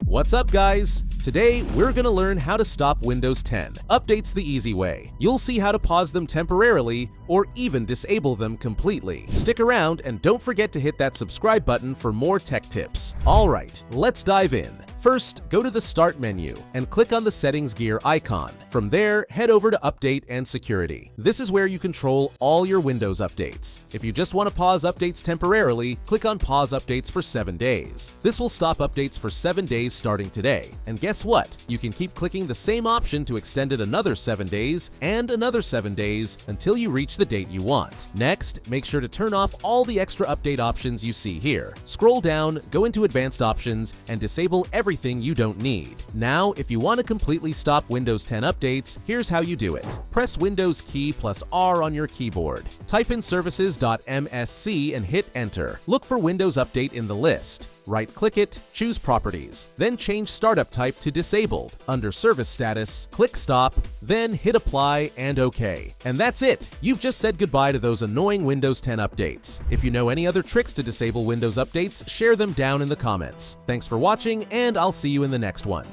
What's up, guys? Today, we're gonna learn how to stop Windows 10 updates the easy way. You'll see how to pause them temporarily or even disable them completely. Stick around and don't forget to hit that subscribe button for more tech tips. Alright, let's dive in. First, go to the Start menu and click on the Settings gear icon. From there, head over to Update and Security. This is where you control all your Windows updates. If you just want to pause updates temporarily, click on Pause Updates for 7 days. This will stop updates for 7 days starting today. And guess what? You can keep clicking the same option to extend it another 7 days and another 7 days until you reach the date you want. Next, make sure to turn off all the extra update options you see here. Scroll down, go into Advanced Options, and disable everything you don't need. Now, if you want to completely stop Windows 10 updates, here's how you do it. Press Windows key plus R on your keyboard. Type in services.msc and hit Enter. Look for Windows Update in the list. Right-click it, choose Properties, then change Startup Type to Disabled. Under Service Status, click Stop, then hit Apply and OK. And that's it! You've just said goodbye to those annoying Windows 10 updates. If you know any other tricks to disable Windows updates, share them down in the comments. Thanks for watching, and I'll see you in the next one.